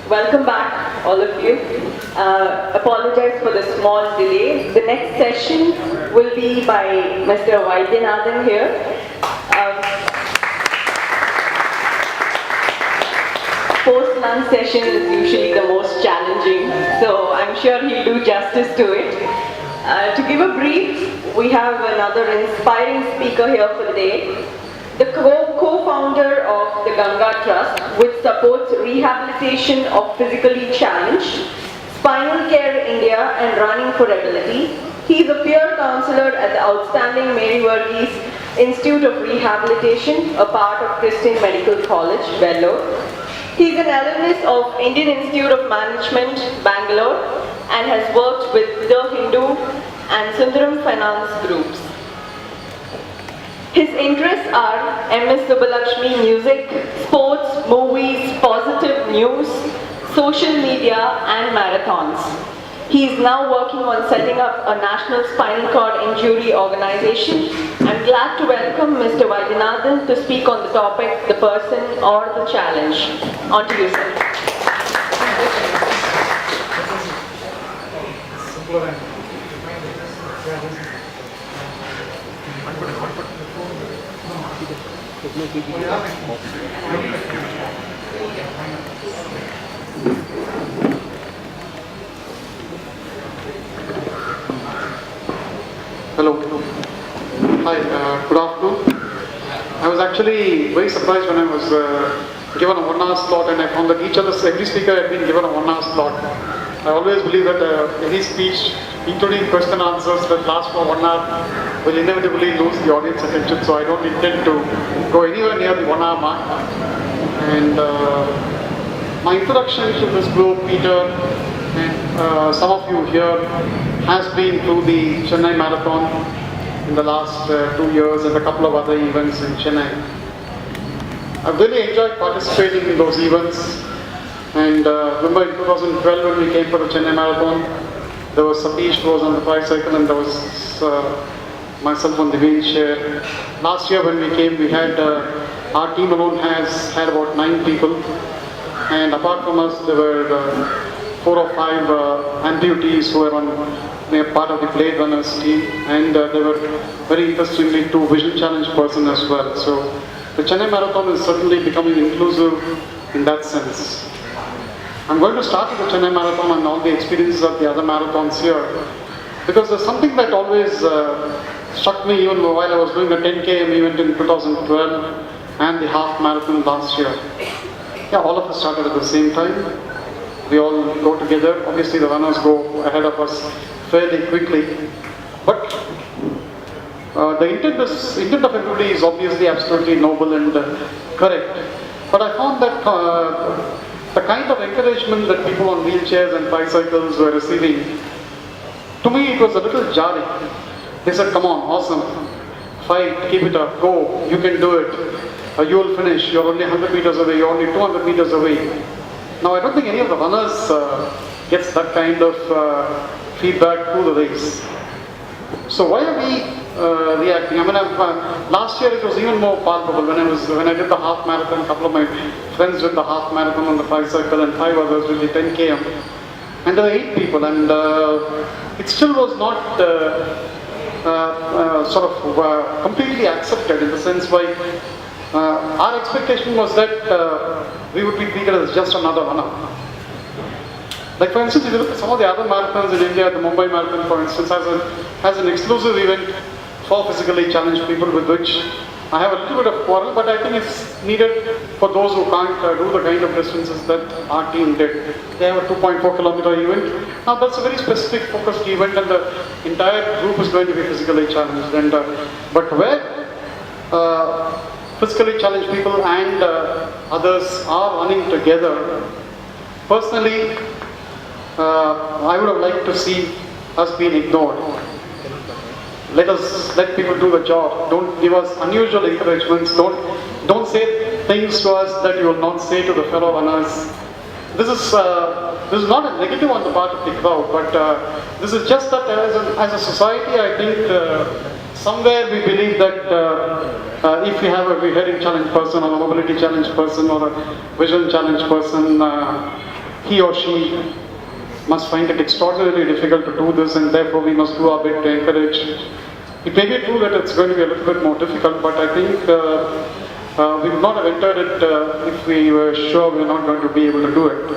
Welcome back, all of you. Apologize for the small delay. The next session will be by Mr. Vaidyanathan here. Post-lunch session is usually the most challenging, so I'm sure he'll do justice to it. To give a brief, we have another inspiring speaker here for the day. The co-founder of the Ganga Trust, which supports rehabilitation of physically challenged, Spinal Care India and Running for Ability. He is a peer counselor at the outstanding Mary Varghese Institute of Rehabilitation, a part of Christian Medical College, Vellore. He is an alumnus of Indian Institute of Management, Bangalore, and has worked with The Hindu and Sundaram Finance groups. His interests are MS Subbulakshmi music, sports, movies, positive news, social media and marathons. He is now working on setting up a national spinal cord injury organization. I'm glad to welcome Mr. Vaidyanathan to speak on the topic, the person or the challenge. On to you, sir. Hello. Hi, good afternoon. I was actually very surprised when I was given a 1 hour slot, and I found that every speaker had been given a 1 hour slot. I always believe that any speech, including question and answers that last for 1 hour, will inevitably lose the audience attention, so I don't intend to go anywhere near the 1 hour mark. And my introduction to this group, Peter, and some of you here, has been through the Chennai Marathon in the last 2 years and a couple of other events in Chennai. I've really enjoyed participating in those events, and remember in 2012 when we came for the Chennai Marathon, there was Satish who was on the tricycle and there was myself on the wheelchair. Last year when we came, we had, our team alone has had about 9 people, and apart from us there were 4 or 5 amputees who were part of the Blade Runners team, and there were very interestingly 2 vision challenge persons as well. So the Chennai Marathon is certainly becoming inclusive in that sense. I'm going to start with the Chennai Marathon and all the experiences of the other marathons here, because there's something that always struck me even while I was doing a 10 km event in 2012 and the half marathon last year. Yeah, all of us started at the same time. We all go together. Obviously the runners go ahead of us fairly quickly, but the intent of everybody is obviously absolutely noble and correct. But I found that the kind of encouragement that people on wheelchairs and bicycles were receiving, to me it was a little jarring. They said, come on, awesome, fight, keep it up, go, you can do it, you will finish, you're only 100 meters away, you're only 200 meters away. Now I don't think any of the runners gets that kind of feedback through the race. So why are we reacting? I mean, last year it was even more palpable when I did the half marathon. A couple of my friends did the half marathon on the tricycle, and 5 others did the 10 km. And there were 8 people, and it still was not completely accepted in the sense why our expectation was that we would be treated as just another runner. Like for instance, if you look at some of the other marathons in India, the Mumbai Marathon for instance has an exclusive event for physically challenged people, with which I have a little bit of quarrel, but I think it's needed for those who can't do the kind of distances that our team did. They have a 2.4 kilometer event. Now that's a very specific focused event, and the entire group is going to be physically challenged. And but where physically challenged people and others are running together, personally, I would have liked to see us being ignored. Let people do the job. Don't give us unusual encouragements. Don't say things to us that you will not say to the fellow runners. This is not a negative on the part of the crowd, but this is just that as a society, I think somewhere we believe that if we have a hearing challenged person or a mobility challenged person or a vision challenged person, he or she must find it extraordinarily difficult to do this, and therefore we must do our bit to encourage. It may be true that it's going to be a little bit more difficult, but I think we would not have entered it if we were sure we were not going to be able to do it.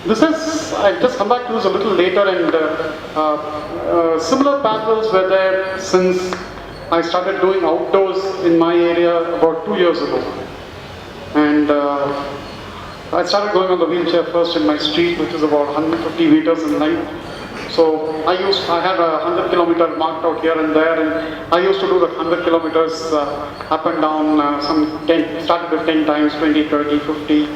I'll just come back to this a little later, and similar parallels were there since I started doing outdoors in my area about 2 years ago. And I started going on the wheelchair first in my street, which is about 150 meters in length. So I had a 100 kilometer marked out here and there, and I used to do the 100 kilometers up and down, started with 10 times, 20, 30, 50.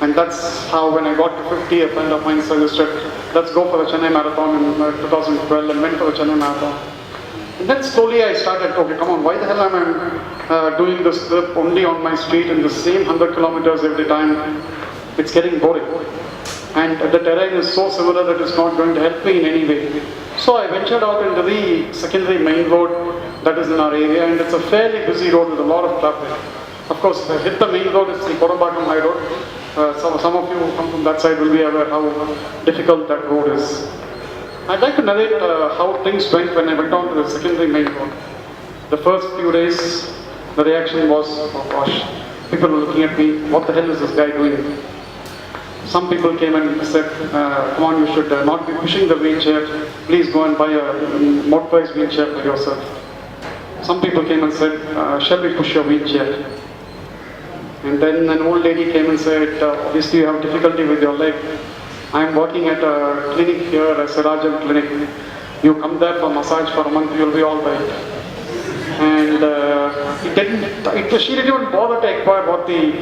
And that's how, when I got to 50, a friend of mine suggested, let's go for the Chennai Marathon in 2012, and went for the Chennai Marathon. And then slowly I started, okay, come on, why the hell am I doing this trip only on my street in the same 100 kilometers every time? It's getting boring. And the terrain is so similar that it's not going to help me in any way. So I ventured out into the secondary main road that is in our area, and it's a fairly busy road with a lot of traffic. Of course, if I hit the main road, it's the Kodambakkam High Road. Some of you who come from that side will be aware how difficult that road is. I'd like to narrate how things went when I went on to the secondary main road. The first few days, the reaction was, oh gosh, people were looking at me, what the hell is this guy doing? Some people came and said, come on, you should not be pushing the wheelchair, please go and buy a motorized wheelchair for yourself. Some people came and said, shall we push your wheelchair? And then an old lady came and said, obviously you have difficulty with your leg. I'm working at a clinic here, a Sirajal clinic. You come there for massage for a month, you'll be all right. And she didn't even bother to inquire about the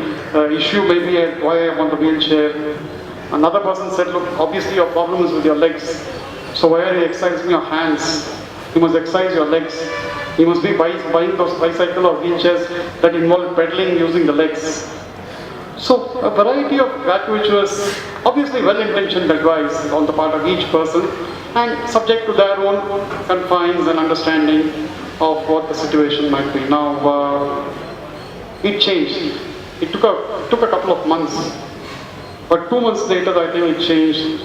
issue, maybe why I'm on the wheelchair. Another person said, look, obviously your problem is with your legs. So why are you exercising your hands? You must exercise your legs. You must be buying those bicycle or wheelchairs that involve pedaling using the legs. So a variety of gratuitous, obviously well-intentioned advice on the part of each person, and subject to their own confines and understanding of what the situation might be. Now, it changed. It took a couple of months, but 2 months later, I think it changed.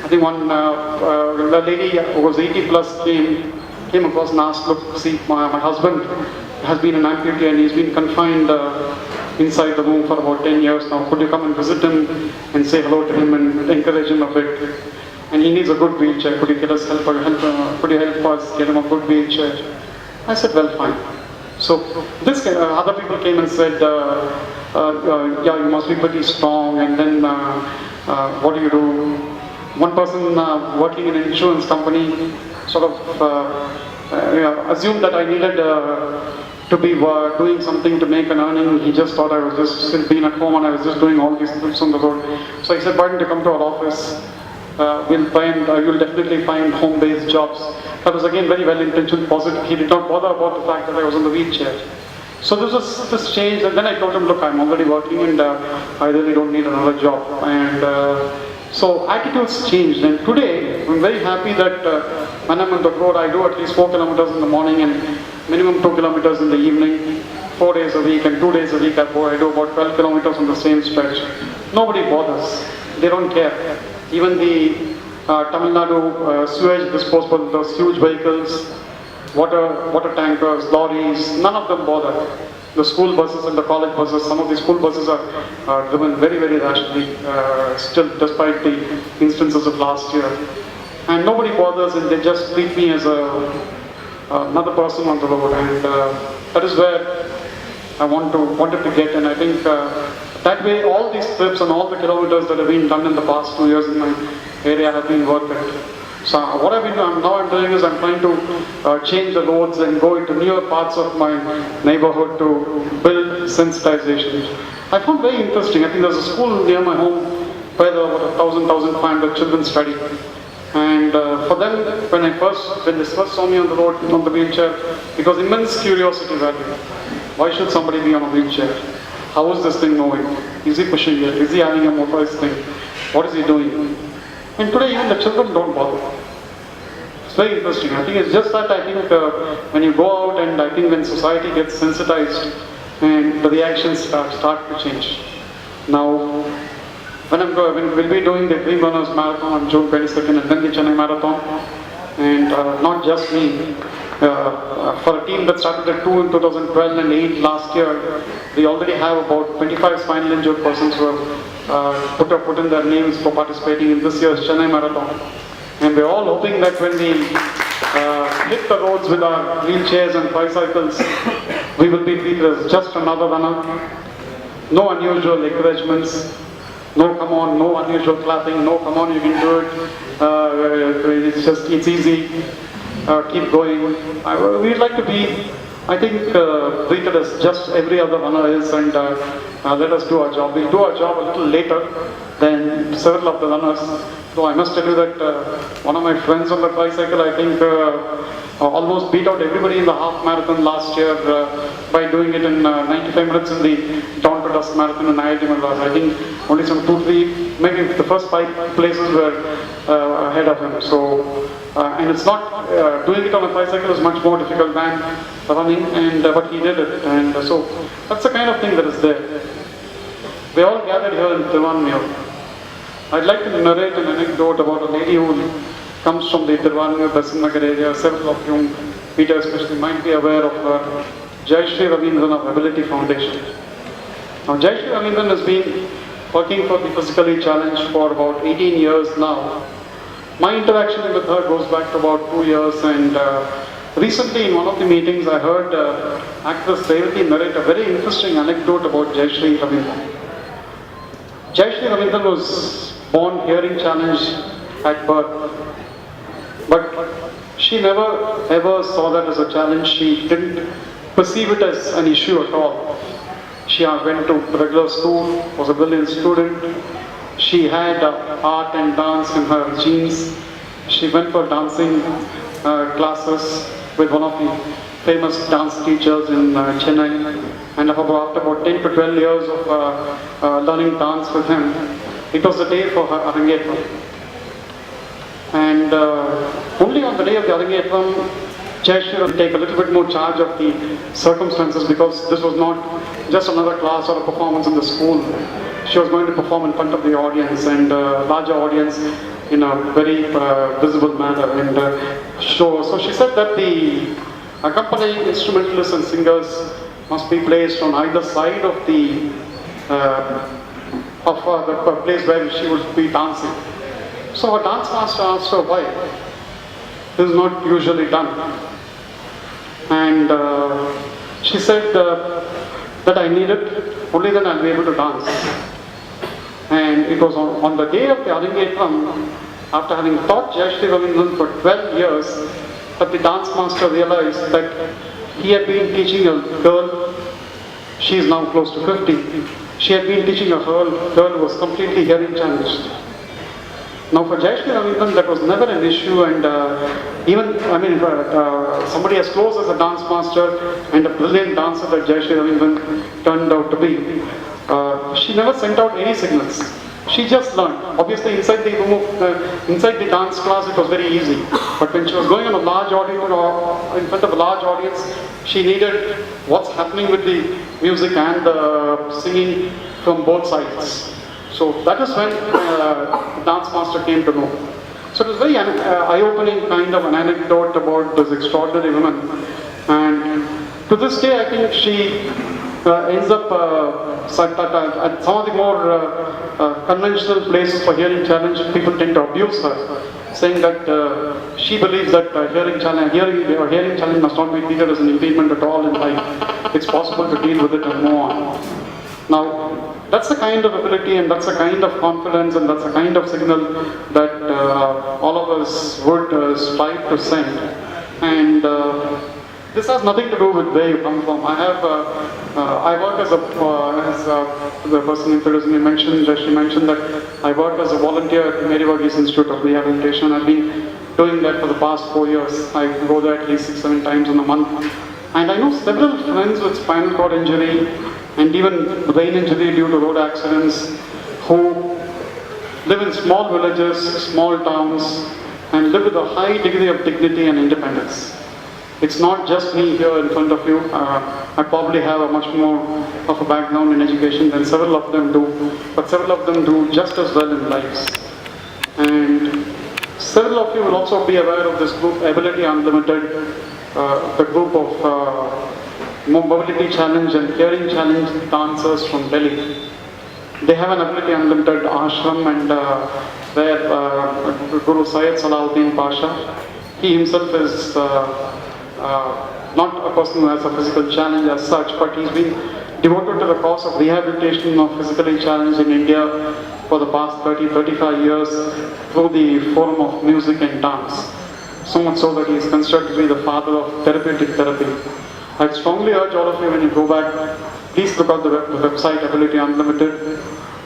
I think the lady who was 80 plus came across and asked, look, see, my husband has been an amputee and he's been confined inside the room for about 10 years now. Could you come and visit him and say hello to him and encourage him a bit? And he needs a good wheelchair. Could you could you help us get him a good wheelchair? I said, well, fine. So other people came and said, yeah, you must be pretty strong. And then what do you do? One person working in an insurance company sort of assumed that I needed to be doing something to make an earning. He just thought I was just still being at home and I was just doing all these trips on the road. So he said, why don't you come to our office? You'll definitely find home-based jobs. That was again very well-intentioned, positive. He did not bother about the fact that I was on the wheelchair. So this changed, and then I told him, look, I'm already working and I really don't need another job. And so attitudes changed, and today I'm very happy that when I'm on the road, I do at least 4 kilometers in the morning and minimum 2 kilometers in the evening, 4 days a week, and 2 days a week I do about 12 kilometers on the same stretch. Nobody bothers. They don't care. Even the Tamil Nadu sewage disposal, those huge vehicles, water tankers, lorries, none of them bother. The school buses and the college buses, some of the school buses are driven very, very rashly, still despite the instances of last year. And nobody bothers and they just treat me as another person on the road, and that is where I wanted to get, and I think that way all these trips and all the kilometers that have been done in the past 2 years in my area have been worth it. So what I'm doing is I'm trying to change the roads and go into newer parts of my neighborhood to build sensitization. I found very interesting. I think there's a school near my home where there are about 1,500 children study. And for them, when they first saw me on the road, on the wheelchair, it was immense curiosity value. Why should somebody be on a wheelchair? How is this thing moving? Is he pushing it? Is he having a motorized thing? What is he doing? And today even the children don't bother. It's very interesting. I think it's just that I think when you go out and I think when society gets sensitized and the reactions start to change. Now, when we'll be doing the Dream Runners Marathon on June 22nd and then the Chennai Marathon, and not just me, for a team that started at 2 in 2012 and 8 last year, we already have about 25 spinal injured persons who have put in their names for participating in this year's Chennai Marathon. And we're all hoping that when we hit the roads with our wheelchairs and tricycles, we will be treated as just another runner. No unusual encouragements. No, come on, no unusual clapping, no, come on, you can do it. It's easy. Keep going. We'd like to be, I think, treated as just every other runner is, and let us do our job. We'll do our job a little later than several of the runners. Though I must tell you that one of my friends on the tricycle, I think, almost beat out everybody in the half marathon last year by doing it in 95 minutes in the dawn to dusk marathon in IIT Madras. I think only some 2-3, maybe the first 5 places were ahead of him. So, and it's not, doing it on a tricycle is much more difficult than running, and but he did it. And so, that's the kind of thing that is there. We're all gathered here in Tiruvanmiyur. I'd like to narrate an anecdote about a lady who comes from the Tiruvanmiyur, Besant Nagar area. Several of you, Peter especially, might be aware of Jayashree Ravindran of Ability Foundation. Now, Jayashree Ravindran has been working for the physically challenged for about 18 years now. My interaction with her goes back to about 2 years, and recently in one of the meetings I heard actress Revati narrate a very interesting anecdote about Jayashree Ravindran. Jayashree Ravindran was born hearing challenged at birth, but she never ever saw that as a challenge. She didn't perceive it as an issue at all. She went to regular school, was a brilliant student. She had art and dance in her genes. She went for dancing classes with one of the famous dance teachers in Chennai. And after about 10 to 12 years of learning dance with him, it was the day for her Arangetram. And only on the day of the Arangetram, Jayashree will take a little bit more charge of the circumstances, because this was not just another class or a performance in the school. She was going to perform in front of the audience, and larger audience, in a very visible manner. And so she said that the accompanying instrumentalists and singers must be placed on either side of the place where she would be dancing. So her dance master asked her why. This is not usually done. And she said that I need it, only then I'll be able to dance. And it was on the day of the Arangetram, after having taught Jayashree Ravindran for 12 years, that the dance master realized that he had been teaching a girl, she is now close to 50, she had been teaching a girl who was completely hearing challenged. Now for Jayashree Ravindran, that was never an issue, and somebody as close as a dance master and a brilliant dancer that Jayashree Ravindran turned out to be, she never sent out any signals. She just learned. Obviously, inside the room, inside the dance class, it was very easy. But when she was going on a large audience, or in front of a large audience, she needed what's happening with the music and the singing from both sides. So that is when the dance master came to know. So it was very eye-opening kind of an anecdote about this extraordinary woman. And to this day, I think she ends up at some of the more conventional places for hearing challenge. People tend to abuse her, saying that she believes that hearing challenge must not be treated as an impediment at all in life. It's possible to deal with it and move on. Now, that's the kind of ability and that's the kind of confidence and that's the kind of signal that all of us would strive to send. And this has nothing to do with where you come from. I work as the person introducing me mentioned, she mentioned that I work as a volunteer at the Mary Varghese Institute of Rehabilitation. I've been doing that for the past 4 years. I go there at least 6-7 times in a month. And I know several friends with spinal cord injury and even brain injury due to road accidents who live in small villages, small towns, and live with a high degree of dignity and independence. It's not just me here in front of you. I probably have a much more of a background in education than several of them do, but several of them do just as well in lives. And several of you will also be aware of this group, Ability Unlimited, the group of mobility challenge and hearing challenge dancers from Delhi. They have an Ability Unlimited ashram, and where Guru Syed Salahuddin Pasha, he himself is not a person who has a physical challenge as such, but he's been devoted to the cause of rehabilitation of physically challenged in India for the past 30-35 years through the forum of music and dance. So much so that he is considered to be the father of therapeutic therapy. I strongly urge all of you, when you go back, please look at the website Ability Unlimited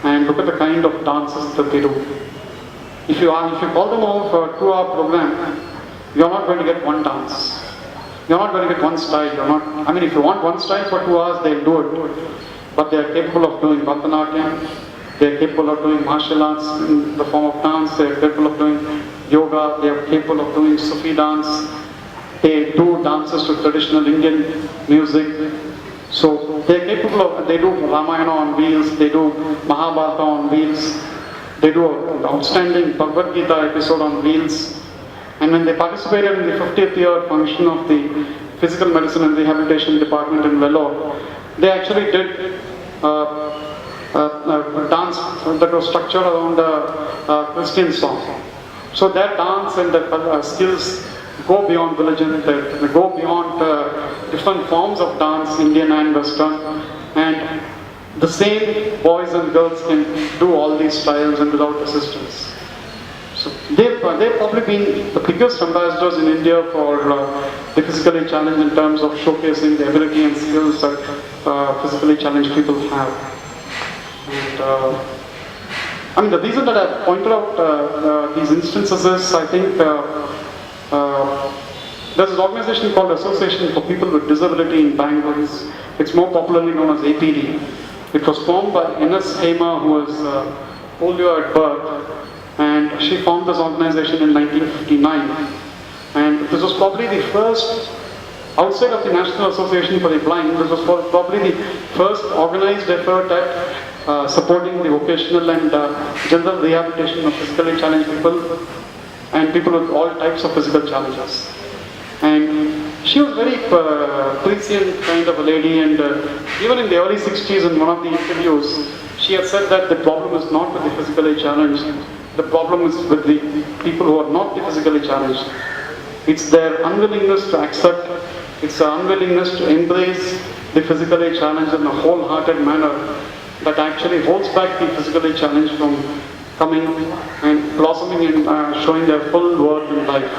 and look at the kind of dances that they do. If you call them over for a 2-hour program, you're not going to get one dance. You're not going to get one style. If you want one style for 2 hours, they'll do it. But they are capable of doing Bharatanatyam, they are capable of doing martial arts in the form of dance, they are capable of doing yoga, they are capable of doing Sufi dance. They do dances to traditional Indian music. So they're capable of, they do Ramayana on wheels, they do Mahabharata on wheels, they do an outstanding Bhagavad Gita episode on wheels. And when they participated in the 50th year function of the Physical Medicine and Rehabilitation Department in Vellore, they actually did a dance that was structured around a Christian song. So their dance and their skills go beyond religion, they go beyond different forms of dance, Indian and Western, and the same boys and girls can do all these styles and without assistance. So they've probably been the biggest ambassadors in India for the physically challenged in terms of showcasing the ability and skills that physically challenged people have. And the reason that I've pointed out these instances is, I think, there's an organization called Association for People with Disability in Bangalore. It's more popularly known as APD. It was formed by N.S. Hema, who was polio at birth, and she formed this organization in 1959. And this was probably the first, outside of the National Association for the Blind, this was probably the first organized effort at supporting the vocational and general rehabilitation of physically challenged people and people with all types of physical challenges. And she was very prescient kind of a lady, and even in the early 60s in one of the interviews, she had said that the problem is not with the physically challenged, the problem is with the people who are not physically challenged. It's their unwillingness to accept, it's their unwillingness to embrace the physically challenged in a wholehearted manner that actually holds back the physically challenged from coming and blossoming and showing their full worth in life.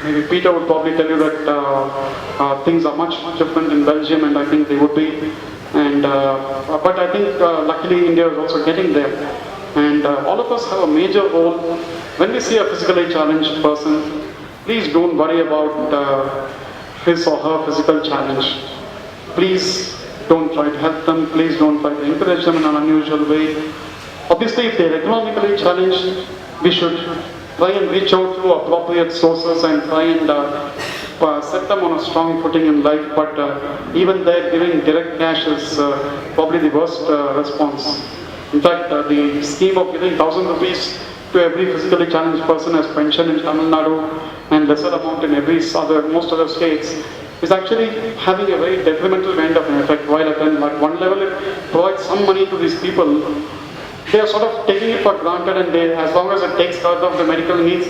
Maybe Peter would probably tell you that things are much different in Belgium, and I think they would be. And but I think luckily India is also getting there. And all of us have a major role. When we see a physically challenged person, please don't worry about his or her physical challenge. Please don't try to help them. Please don't try to encourage them in an unusual way. Obviously, if they're economically challenged, we should try and reach out to appropriate sources and try and set them on a strong footing in life. But even there, giving direct cash is probably the worst response. In fact, the scheme of giving 1,000 rupees to every physically challenged person as pension in Tamil Nadu and lesser amount in most other states is actually having a very detrimental kind of an effect. While at one level it provides some money to these people, they are sort of taking it for granted, and as long as it takes care of the medical needs,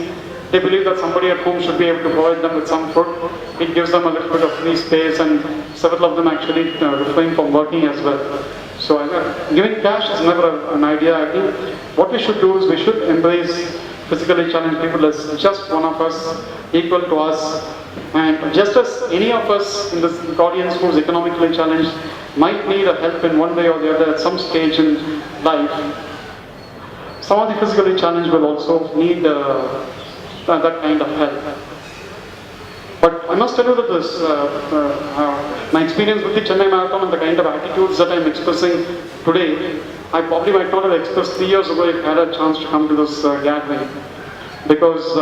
they believe that somebody at home should be able to provide them with some food. It gives them a little bit of free space, and several of them actually refrain from working as well. So giving cash is never an idea. I think what we should do is we should embrace physically challenged people as just one of us, equal to us, and just as any of us in this audience who is economically challenged might need a help in one way or the other at some stage in life, some of the physically challenged will also need that kind of help. But I must tell you that my experience with the Chennai Marathon and the kind of attitudes that I'm expressing today, I probably might not have expressed 3 years ago if I had a chance to come to this gathering. Because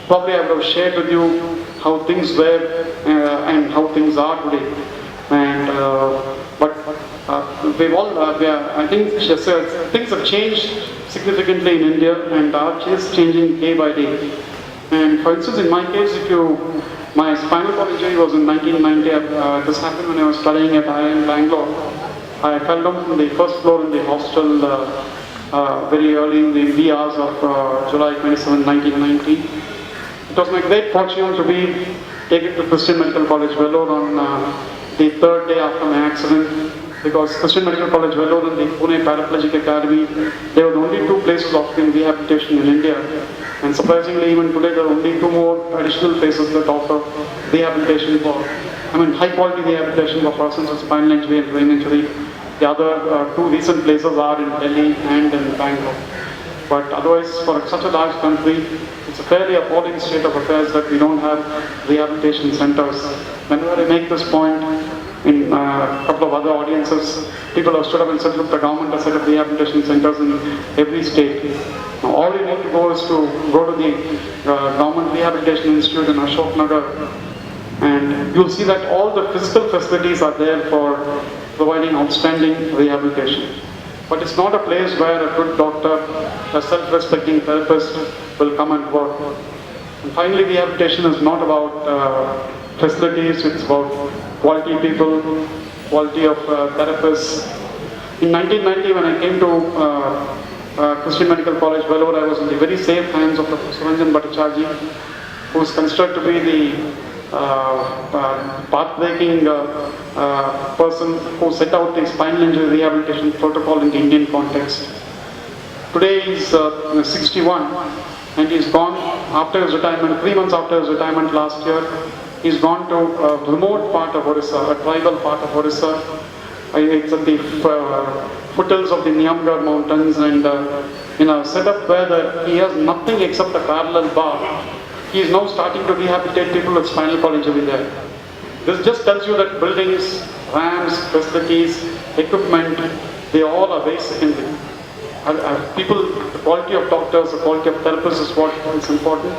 probably I would have shared with you how things were and how things are today. And I think things have changed significantly in India and are just changing day by day. And for instance, in my case, my spinal cord injury was in 1990. This happened when I was studying at IIM Bangalore. I fell down from the first floor in the hostel very early in the wee hours of July 27, 1990. It was my great fortune to be taken to Christian Medical College, Vellore on the third day after my accident, because Christian Medical College, Vellore and the Pune Paraplegic Academy, they were the only two places offering rehabilitation in India. And surprisingly, even today, there are only 2 more additional places that offer rehabilitation high quality rehabilitation for persons with spinal injury and brain injury. The other 2 recent places are in Delhi and in Bangalore. But otherwise, for such a large country, it's a fairly appalling state of affairs that we don't have rehabilitation centers. Whenever I make this point in a couple of other audiences, people have stood up and said, look, the government has set up rehabilitation centers in every state. Now, all you need to go is to go to the Government Rehabilitation Institute in Ashok Nagar, and you'll see that all the physical facilities are there for providing outstanding rehabilitation. But it's not a place where a good doctor, a self-respecting therapist will come and work. And finally, rehabilitation is not about facilities, it's about quality people, quality of therapists. In 1990, when I came to Christian Medical College, Vellore, I was in the very safe hands of Dr. Suranjan Bhattacharjee, who is considered to be the path-breaking person who set out the spinal injury rehabilitation protocol in the Indian context. Today he's 61 and he's gone after his retirement, 3 months after his retirement last year. He's gone to a remote part of Orissa, a tribal part of Orissa. It's at the foothills of the Niamgarh mountains, and in a setup where he has nothing except a parallel bar. He is now starting to rehabilitate people with spinal cord injury there. This just tells you that buildings, ramps, facilities, equipment, they all are very secondary. The quality of doctors, the quality of therapists is what is important.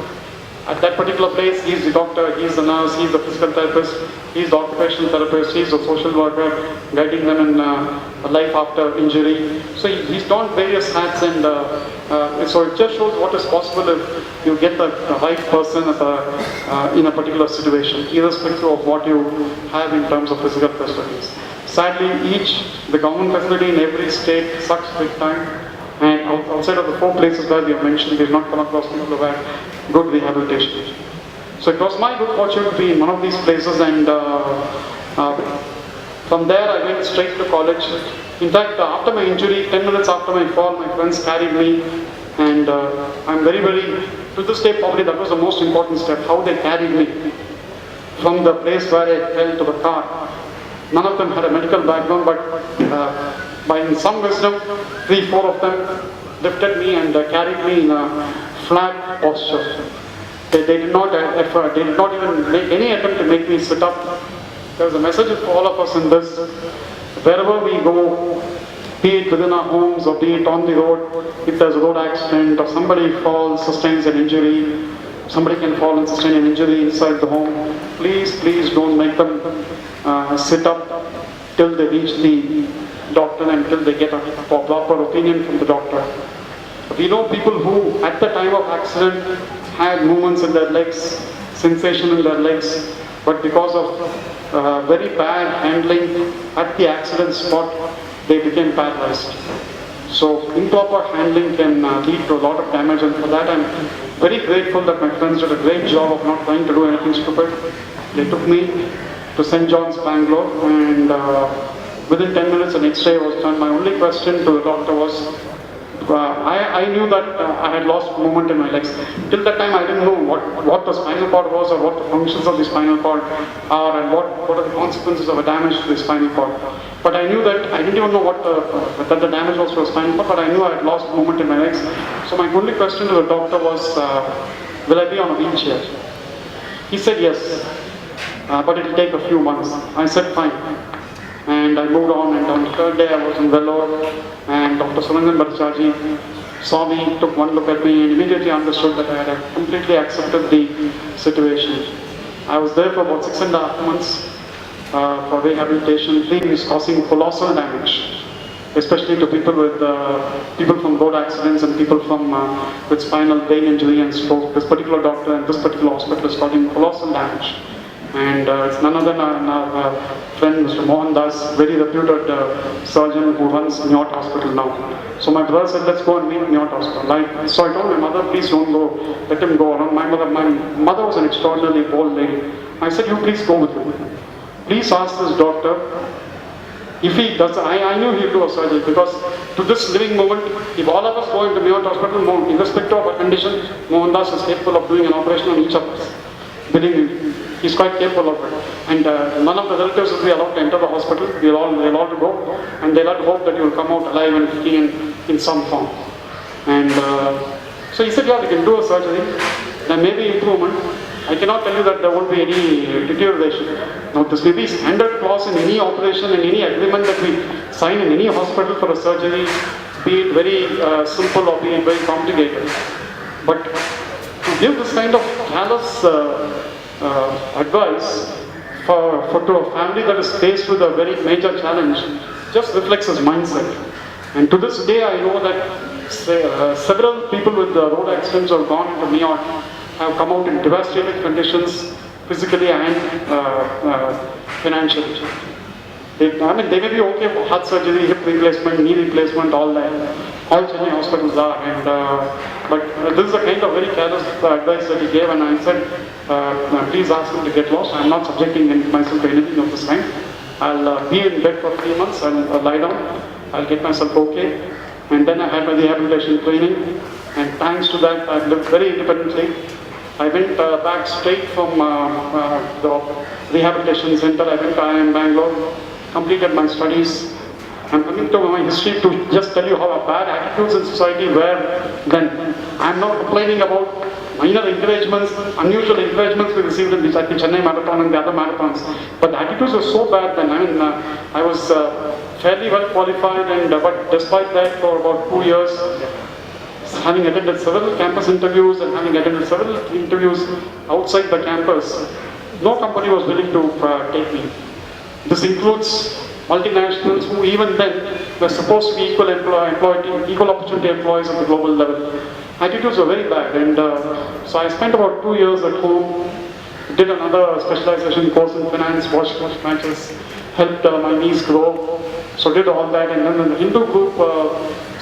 At that particular place, he is the doctor, he is the nurse, he is the physical therapist, he is the occupational therapist, he is the social worker, guiding them in life after injury. So he's done various hats, and so it just shows what is possible if you get the right person in a particular situation, irrespective of what you have in terms of physical facilities. Sadly, the government facility in every state sucks big time. And outside of the 4 places where we have mentioned, we have not come across people who have had good rehabilitation. So it was my good fortune to be in one of these places, and from there I went straight to college. In fact, after my injury, 10 minutes after my fall, my friends carried me, and I'm very, to this day probably that was the most important step, how they carried me from the place where I fell to the car. None of them had a medical background, but by some wisdom, 3-4 of them lifted me and carried me in a flat posture. They did not even make any attempt to make me sit up. There's a message for all of us in this. Wherever we go, be it within our homes or be it on the road, if there's a road accident or somebody falls, sustains an injury, somebody can fall and sustain an injury inside the home, please don't make them sit up till they reach the doctor and till they get a proper opinion from the doctor. We know people who, at the time of accident, had movements in their legs, sensation in their legs, but because of very bad handling at the accident spot, they became paralyzed. So improper handling can lead to a lot of damage, and for that I'm very grateful that my friends did a great job of not trying to do anything stupid. They took me to St. John's, Bangalore, and within 10 minutes an X-ray was done. My only question to the doctor was, I knew that I had lost movement in my legs. Till that time I didn't know what the spinal cord was, or what the functions of the spinal cord are, and what are the consequences of a damage to the spinal cord. But I knew that, I didn't even know that the damage was to the spinal cord, but I knew I had lost movement in my legs. So my only question to the doctor was, will I be on a wheelchair? He said yes, but it will take a few months. I said fine. And I moved on, and on the third day I was in Vellore, and Dr. Suranjan Bhattacharjee saw me, took one look at me, and immediately understood that I had completely accepted the situation. I was there for about 6.5 months for rehabilitation. Pain is causing colossal damage, especially to people from road accidents and people with spinal brain injury and stroke. This particular doctor and this particular hospital is causing colossal damage. And it's none other than our friend Mr. Mohan Das, very reputed surgeon who runs Nyot Hospital now. So my brother said, let's go and meet Nyot Hospital. So I told my mother, please don't go, let him go around. My mother was an extraordinarily bold lady. I said, you please go with me. Please ask this doctor if he does. I knew he'd do a surgery, because to this living moment, if all of us go into Nyot Hospital, irrespective of our condition, Mohan Das is capable of doing an operation on each of us. Believe me, he's quite capable of it. And none of the relatives will be allowed to enter the hospital. They'll all to go, and they'll have to hope that you will come out alive and kicking in some form. And so he said, yeah, we can do a surgery. There may be improvement. I cannot tell you that there won't be any deterioration. Now, this may be standard clause in any operation, in any agreement that we sign in any hospital for a surgery, be it very simple or be it very complicated. But to give this kind of callous advice to a family that is faced with a very major challenge just reflects his mindset. And to this day, I know that several people with road accidents who have gone into Nyot have come out in devastating conditions, physically and financially. They may be okay for heart surgery, hip replacement, knee replacement, all that. All Chennai hospitals are. And but this is a kind of very careless advice that he gave, and I said, please ask him to get lost. I'm not subjecting myself to anything of this kind. I'll be in bed for 3 months, I'll lie down, I'll get myself okay. And then I had my rehabilitation training, and thanks to that, I've lived very independently. I went back straight from the rehabilitation center. I went to IIM Bangalore, completed my studies. I'm coming to my history to just tell you how bad attitudes in society were then. I'm not complaining about minor encouragements, unusual encouragements we received in the Chennai Marathon and the other marathons. But the attitudes were so bad then. I was fairly well qualified, and but despite that, for about 2 years, having attended several campus interviews and having attended several interviews outside the campus, no company was willing to take me. This includes multinationals who even then were supposed to be equal opportunity employees at the global level. Attitudes were very bad, and so I spent about 2 years at home, did another specialization course in finance, watched matches, helped my niece grow, so did all that, and then the Hindu group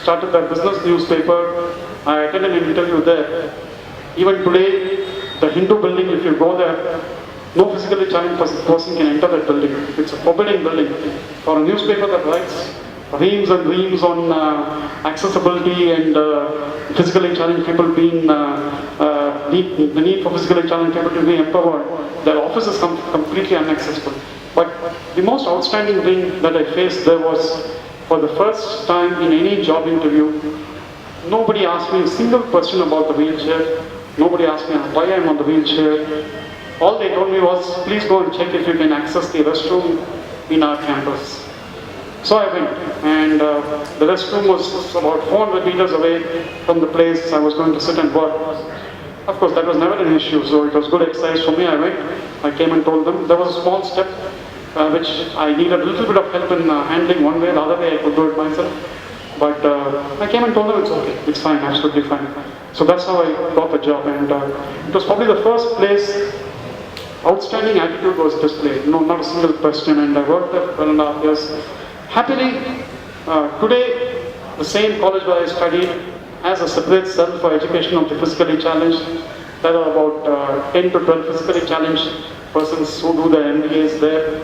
started their business newspaper. I attended an interview there. Even today, the Hindu building, if you go there, no physically challenged person can enter that building. It's a forbidding building. For a newspaper that writes reams and reams on accessibility and physically challenged people being, the need for physically challenged people to be empowered, their office is completely inaccessible. But the most outstanding thing that I faced there was, for the first time in any job interview, nobody asked me a single question about the wheelchair. Nobody asked me why I'm on the wheelchair. All they told me was, please go and check if you can access the restroom in our campus. So I went, and the restroom was about 400 meters away from the place I was going to sit and work. Of course, that was never an issue, so it was good exercise for me. I went, I came and told them. There was a small step which I needed a little bit of help in handling one way, the other way I could do it myself. But I came and told them it's okay, it's fine, absolutely fine. So that's how I got the job, and it was probably the first place outstanding attitude was displayed. No, not a single question, and I worked there for 12.5 years. Happily, today, the same college where I studied has a separate cell for education of the physically challenged. There are about 10 to 12 physically challenged persons who do their MBAs there.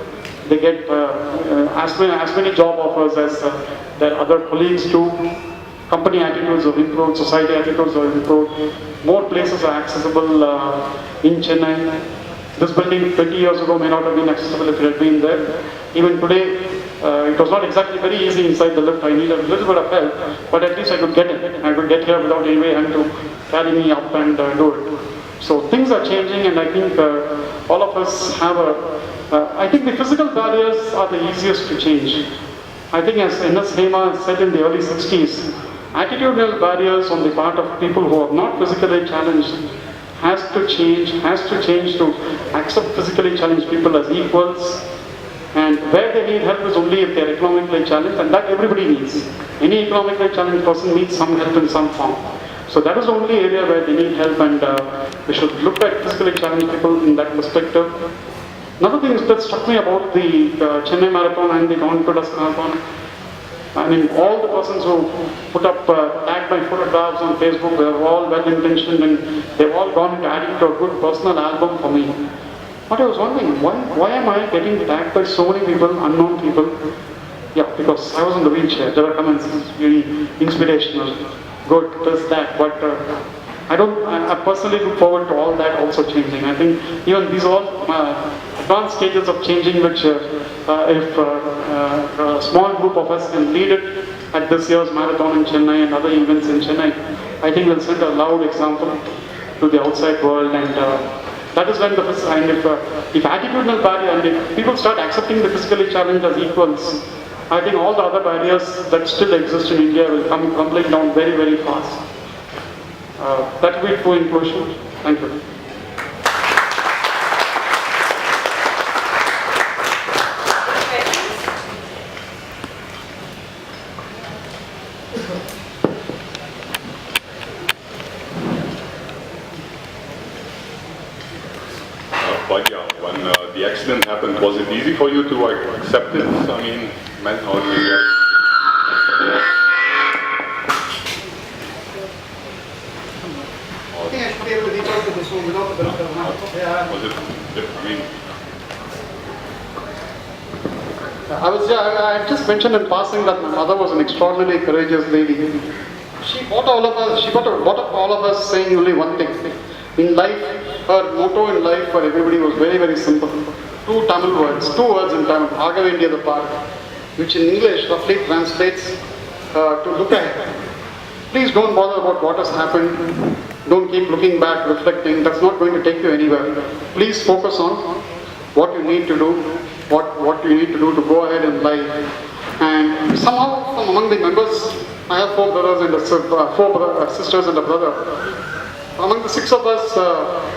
They get as many job offers as their other colleagues do. Company attitudes have improved, society attitudes have improved. More places are accessible in Chennai. This building 20 years ago may not have been accessible if it had been there. Even today, it was not exactly very easy inside the lift. I needed a little bit of help, but at least I could get it. I could get here without anybody having to carry me up and do it. So things are changing, and I think all of us have I think the physical barriers are the easiest to change. I think as N.S. Hema said in the early 60s, attitudinal barriers on the part of people who are not physically challenged has to change to accept physically challenged people as equals, and where they need help is only if they are economically challenged, and that everybody needs. Any economically challenged person needs some help in some form. So that is the only area where they need help, and we should look at physically challenged people in that perspective. Another thing that struck me about the Chennai Marathon and the Dawn to Dusk Marathon, I mean, all the persons who put up tagged my photographs on Facebook, they were all well-intentioned, and they've all gone into adding to a good personal album for me. But I was wondering, why am I getting tagged by so many people, unknown people? Yeah, because I was in the wheelchair. There were comments, really inspirational, good, this, that, but I personally look forward to all that also changing. I think even these are all advanced stages of changing, which if a small group of us can lead it at this year's marathon in Chennai and other events in Chennai, I think we'll send a loud example to the outside world, and that is when if attitudinal barrier, and if people start accepting the physically challenged as equals, I think all the other barriers that still exist in India will come crumbling down very, very fast. That will be true inclusion. Thank you. But yeah, when the accident happened, was it easy for you to accept it? I mean, how do you I think I should be able to reach out to this one without the belt. Yeah. Was it, I mean, I just mentioned in passing that my mother was an extraordinarily courageous lady. She brought up all of us saying only one thing. In life, her motto in life for everybody was very, very simple. Two words in Tamil, Agavendya the Park, which in English roughly translates to look ahead. Please don't bother about what has happened. Don't keep looking back, reflecting. That's not going to take you anywhere. Please focus on what you need to do, what you need to do to go ahead in life. And somehow, from among the members, I have four sisters and a brother. Among the six of us,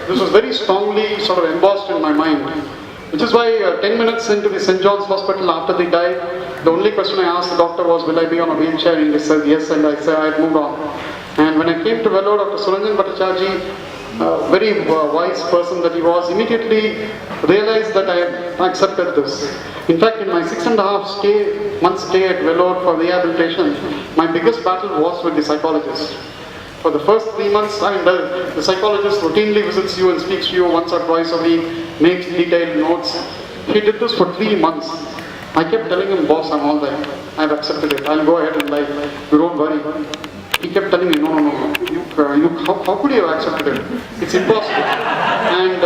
this was very strongly sort of embossed in my mind. Which is why 10 minutes into the St. John's Hospital after they died, the only question I asked the doctor was, will I be on a wheelchair? And he said yes, and I said I had moved on. And when I came to Vellore, Dr. Suranjan Bhattacharjee, very wise person that he was, immediately realized that I had accepted this. In fact, in my 6.5 months stay at Vellore for rehabilitation, my biggest battle was with the psychologist. For the first 3 months, the psychologist routinely visits you and speaks to you once or twice a week, makes detailed notes. He did this for 3 months. I kept telling him, boss, I'm all there. I've accepted it. I'll go ahead in life. You don't worry. He kept telling me, no. How could you have accepted it? It's impossible. And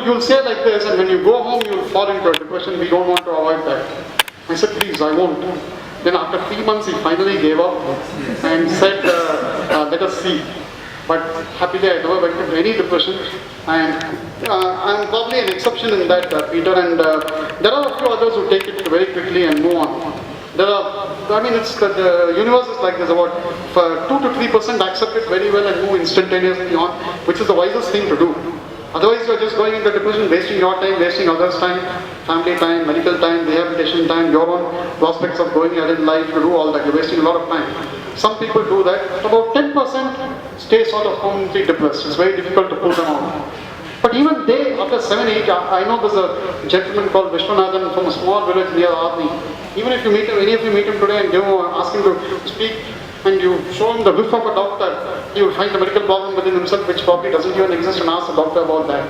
you'll say like this, and when you go home, you'll fall into a depression. We don't want to avoid that. I said, please, I won't. Then after 3 months, he finally gave up and said, let us see. But happily, I never went into any depression. And I'm probably an exception in that, Peter. And there are a few others who take it very quickly and move on. It's the universe is like this. About 2 to 3% accept it very well and move instantaneously on, which is the wisest thing to do. Otherwise, you're just going into depression, wasting your time, wasting others' time, family time, medical time, rehabilitation time, your own prospects of going ahead in life to do all that. You're wasting a lot of time. Some people do that. About 10% stay sort of permanently depressed. It's very difficult to pull them out. But even they, after 7, 8, I know there's a gentleman called Vishwanathan from a small village near Arni. Even if you meet him, any of you meet him today and ask him to speak, and you show him the whiff of a doctor, he will find a medical problem within himself which probably doesn't even exist, and ask the doctor about that.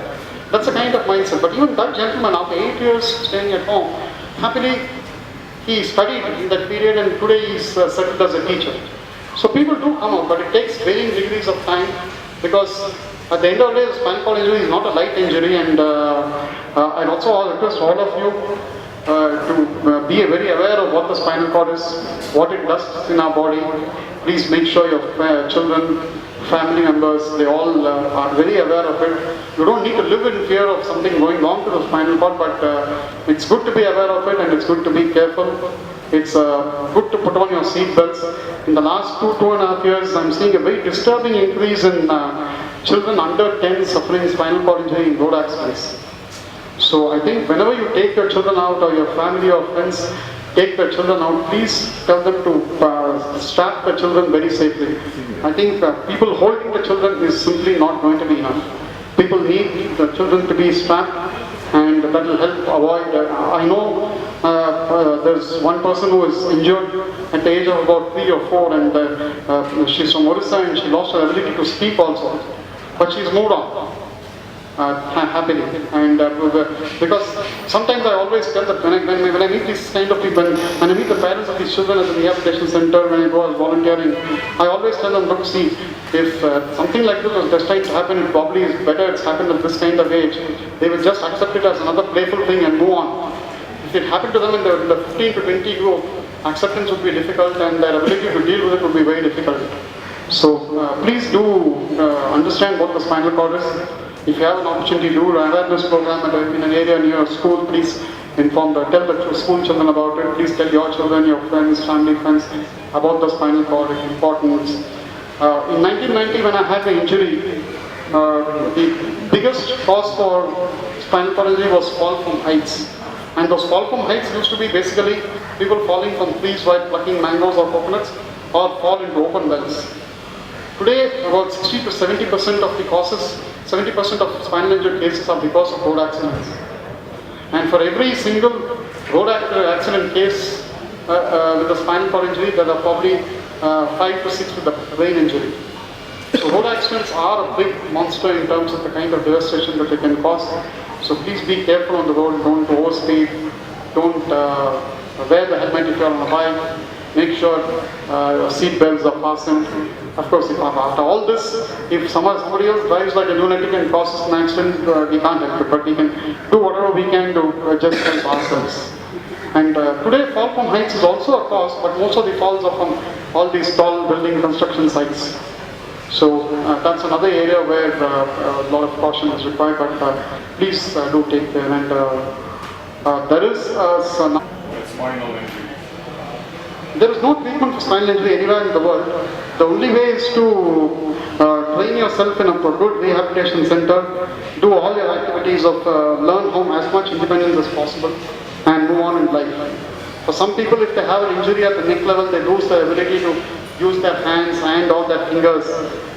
That's the kind of mindset. But even that gentleman, after 8 years staying at home, happily he studied in that period and today he's settled as a teacher. So people do come out, but it takes varying degrees of time, because at the end of the day, the spinal cord injury is not a light injury, and I'd also request all of you to be very aware of what the spinal cord is, what it does in our body. Please make sure your children, family members, they all are very aware of it. You don't need to live in fear of something going wrong to the spinal cord, but it's good to be aware of it, and it's good to be careful. It's good to put on your seat belts. In the last 2.5 years, I'm seeing a very disturbing increase in children under 10 suffering spinal cord injury in road accidents. So I think whenever you take your children out, or your family or friends take their children out, please tell them to strap the children very safely. I think people holding the children is simply not going to be enough. People need the children to be strapped, and that will help avoid. I know there's one person who is injured at the age of about 3 or 4, and she's from Orissa, and she lost her ability to speak also. But she's moved on. Happily, and because sometimes I always tell that when I meet these kind of people, when I meet the parents of these children at the rehabilitation center, when I go as volunteering, I always tell them, look, see, if something like this was destined to happen, it probably is better it's happened at this kind of age. They will just accept it as another playful thing and move on. If it happened to them in the 15 to 20 group, acceptance would be difficult, and their ability to deal with it would be very difficult. So please do understand what the spinal cord is. If you have an opportunity to do an awareness program in an area near your school, please tell the school children about it. Please tell your children, your friends, family friends about the spinal cord, its importance. In 1990, when I had the injury, the biggest cause for spinal cord injury was fall from heights. And those fall from heights used to be basically people falling from trees while plucking mangoes or coconuts, or fall into open wells. Today, about 60 to 70% of the causes, 70% of spinal injury cases are because of road accidents. And for every single road accident case with a spinal cord injury, there are probably 5 to 6 with a brain injury. So road accidents are a big monster in terms of the kind of devastation that they can cause. So please be careful on the road, don't overspeed, don't wear the helmet if you are on a bike. Make sure your seat belts are fastened. Of course, after all this, if somebody else drives like a lunatic and causes an accident, we can't help it, but we can do whatever we can to just help ourselves. And today, fall from heights is also a cause, but most of the falls are from all these tall building construction sites. So that's another area where a lot of caution is required, but please do take care. And there is Spinal injury. There is no treatment for spinal injury anywhere in the world. The only way is to train yourself in a good rehabilitation center, do all your activities of learn how as much independence as possible, and move on in life. For some people, if they have an injury at the neck level, they lose their ability to use their hands and all their fingers.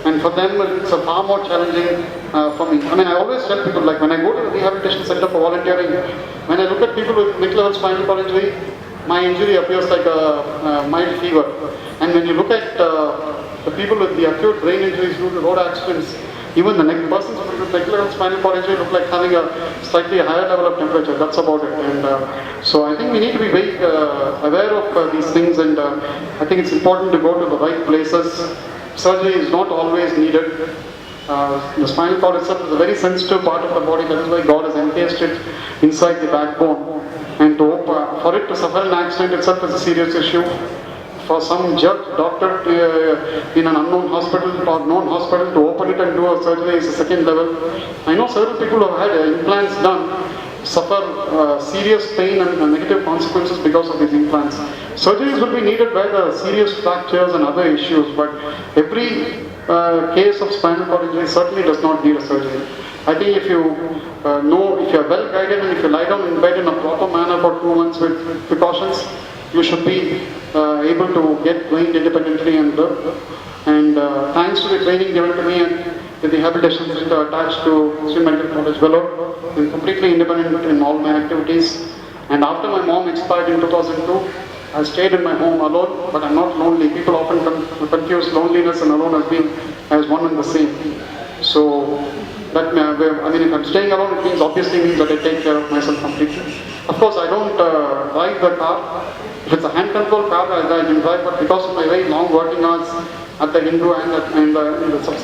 And for them, it's a far more challenging for me. I mean, I always tell people, like when I go to the rehabilitation center for volunteering, when I look at people with neck level spinal cord injury, my injury appears like a mild fever. And when you look at the people with the acute brain injuries due to road accidents, even the next persons with neck level spinal cord injury look like having a slightly higher level of temperature. That's about it. And so I think we need to be very aware of these things, and I think it's important to go to the right places. Surgery is not always needed. The spinal cord itself is a very sensitive part of the body. That is why God has encased it inside the backbone. And for it to suffer an accident itself is a serious issue. For some jerk doctor in an unknown hospital or known hospital to open it and do a surgery is a second level. I know several people who have had implants done suffer serious pain and negative consequences because of these implants. Surgeries will be needed by the serious fractures and other issues, but every case of spinal cord injury certainly does not need a surgery. I think if you if you are well guided and if you lie down in bed in a proper manner for 2 months with precautions, you should be able to get trained independently and live. And thanks to the training given to me and the rehabilitation center attached to Sri Medical College Vellore, I'm completely independent in all my activities. And after my mom expired in 2002, I stayed in my home alone, but I'm not lonely. People often confuse loneliness and alone as one and the same. So, that if I'm staying alone, it obviously means that I take care of myself completely. Of course, I don't drive the car. If it's a hand control car, I can drive, but because of my very long working hours at the Hindu and in the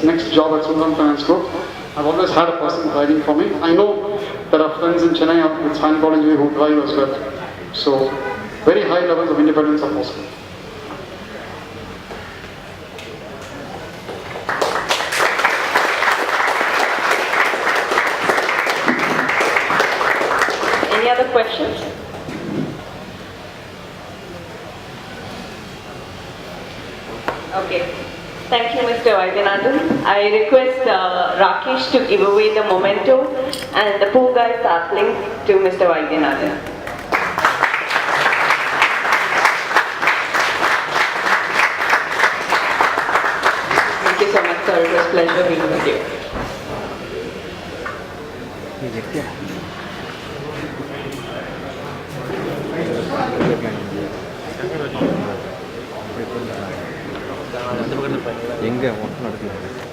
next job at Sundaram Finance Group, I've always had a person driving for me. I know there are friends in Chennai with Scientology who drive as well. So, very high levels of independence are possible. Any other questions? Okay. Thank you, Mr. Vaidyanathan. I request Rakesh to give away the memento and the pool guy sapling to Mr. Vaidyanathan. Thank you so much, sir. It was a pleasure being with you. எங்கே ஒன்றும் நடக்கல.